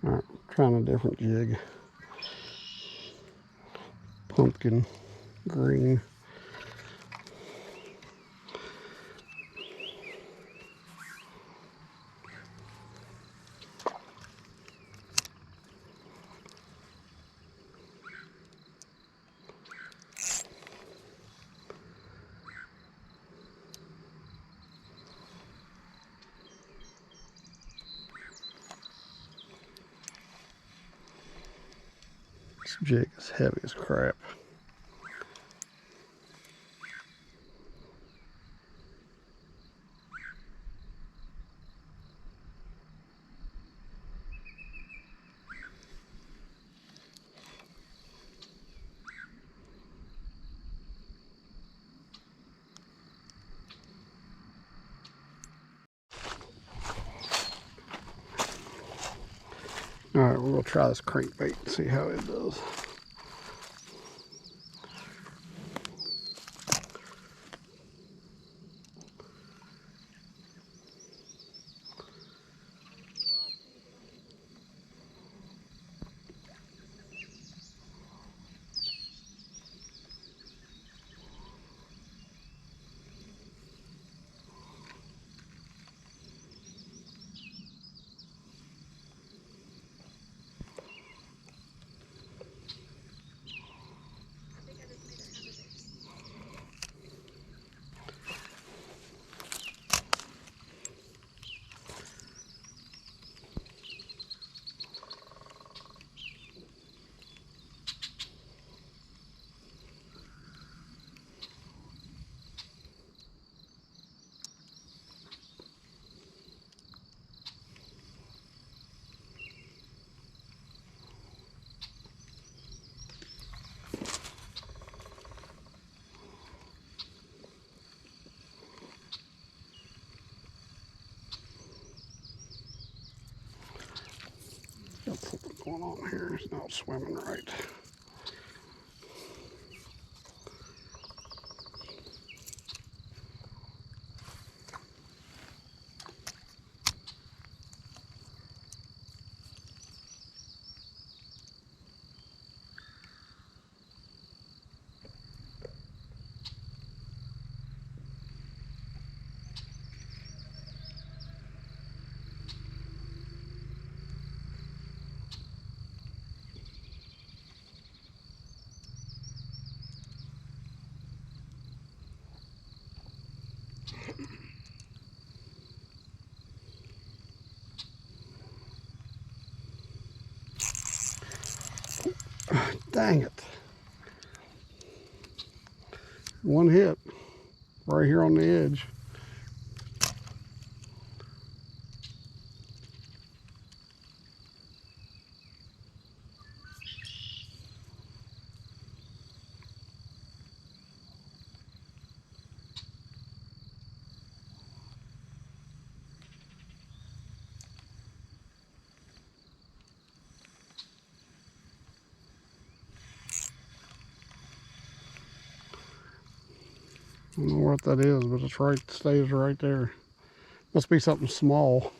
All right, trying a different jig. Pumpkin green. This jig is heavy as crap. All right, we're gonna try this crankbait and see how it does. Got something going on here. It's not swimming right. Dang it. One hit right here on the edge. I don't know what that is, but it's right, stays right there. Must be something small.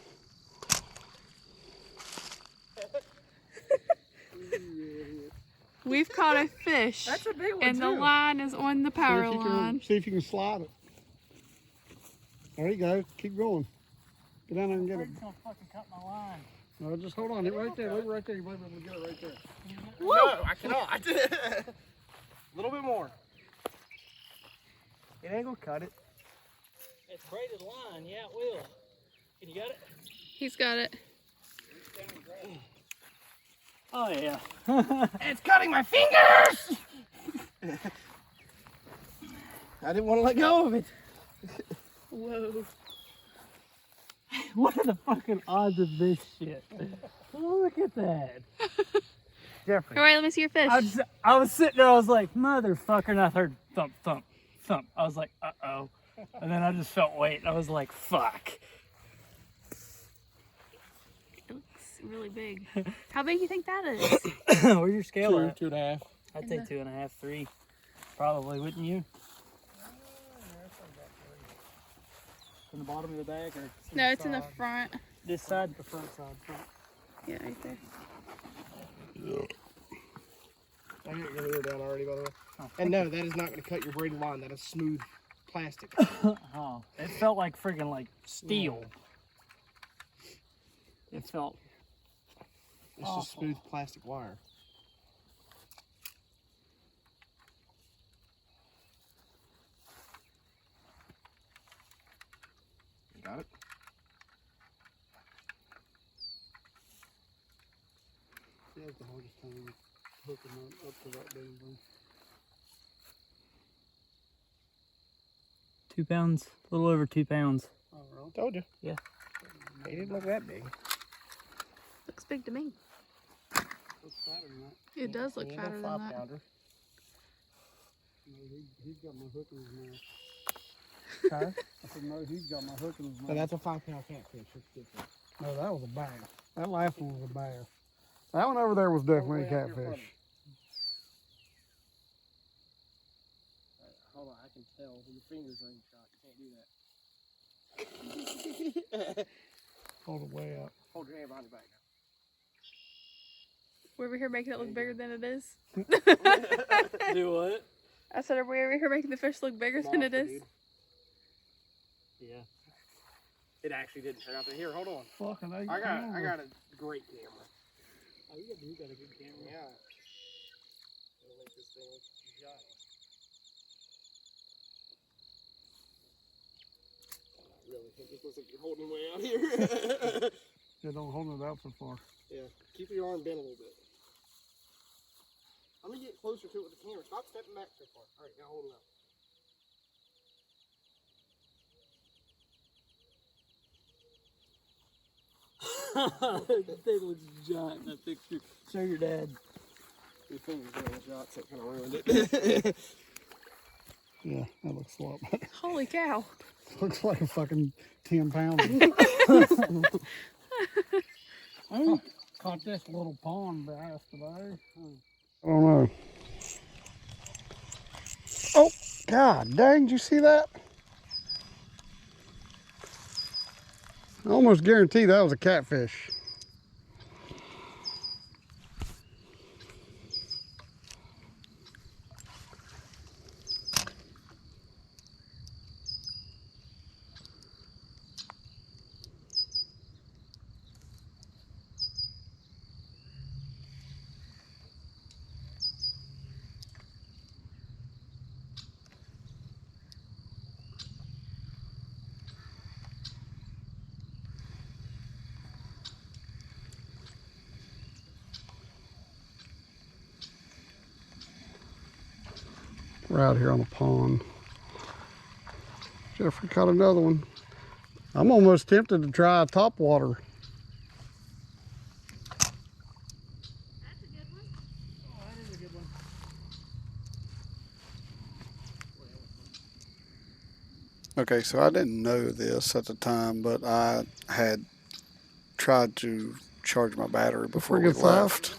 We've caught a fish. That's a big one, and too. The line is on the power line. See if you can slide it. There you go. Keep going. Get down there and get it. It's gonna fucking cut my line. No, just hold on. It right there. Leave it right there. You might be able to get it right there. Woo! No, I cannot. A little bit more. It ain't gonna cut it. It's braided line. Yeah, it will. Can you get it? He's got it. Oh yeah. It's cutting my fingers! I didn't want to let go of it. Whoa. What are the fucking odds of this shit? Look at that. Jeffrey. All right, let me see your fish. I was sitting there, I was like, motherfucker, and I heard thump, thump, thump. I was like, uh-oh. And then I just felt weight, and I was like, fuck. It looks really big. How big do you think that is? Where's your scale at? 2.5. I'd say 2.5, 3. Probably, wouldn't you? In the bottom of the bag? Or No, it's in the front. This side? The front side. Front. Yeah, right there. I got your lure down already, by the way. And no, that is not going to cut your braided line. That is smooth plastic. Oh, it felt like friggin' like steel. It felt. It's just smooth plastic wire. You got it? Yeah, it's the hardest time hooking up to that damn thing. 2 pounds, a little over 2 pounds. Oh, really? Told you. Yeah. He didn't look that big. Looks big to me. Looks fatter than that. It does look He ain't fatter no than 5 that. pounder. No, he's got my hook in his mouth. Okay. I said, no, he's got my hook in his mouth. So that's a 5-pound catfish. It's different. No, that was a bass. That last one was a bass. That one over there was definitely a Way out here catfish. Hold on, I can tell. Your fingers are in shot. You can't do that. Hold it way up. Hold your hand behind your back We're over here making it look bigger than it is. Do what? I said, are we over here making the fish look bigger now. than it Monster, is? dude. Yeah. It actually didn't turn out to. Here, hold on. Fucking I got a great camera. Oh, you got a good camera. Yeah. It'll make this thing look giant. I really think this looks like you're holding way out here. Yeah, don't hold it out so far. Yeah. Keep your arm bent a little bit. I'm gonna get closer to it with the camera. Stop stepping back so far. Alright, now hold it up. That thing looks giant in that picture. Show your dad. Your fingers are in the shot, so it kind of ruined it. Yeah, that looks a lot better. Holy cow. Looks like a fucking 10 pounder. I caught this little pond bass today. I don't know. Oh, God dang, did you see that? I almost guarantee that was a catfish. We're out here on the pond. Jeffrey caught another one. I'm almost tempted to try a topwater. That's a good one. Oh, that is a good one. Okay, so I didn't know this at the time, but I had tried to charge my battery before we left.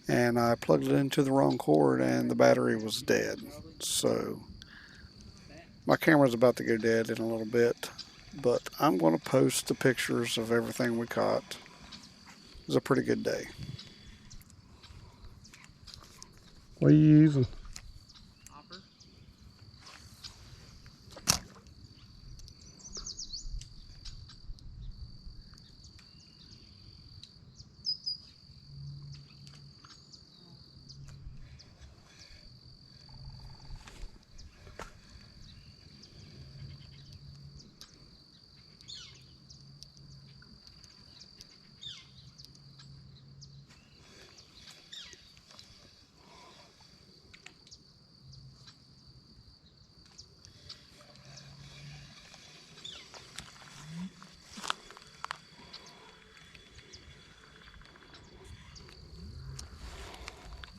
And I plugged it into the wrong cord and the battery was dead. So my camera's about to go dead in a little bit, but I'm going to post the pictures of everything we caught. It was a pretty good day. What are you using? Hopper.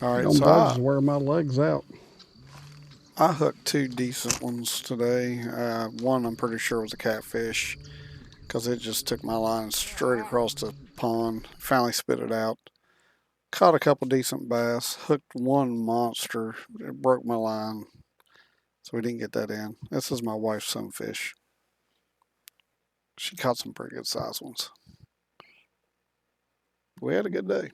All right, so I wear my legs out. I hooked 2 decent ones today. One I'm pretty sure was a catfish because it just took my line straight across the pond. Finally spit it out. Caught a couple decent bass. Hooked one monster. It broke my line, so we didn't get that in. This is my wife's sunfish. She caught some pretty good sized ones. we had a good day.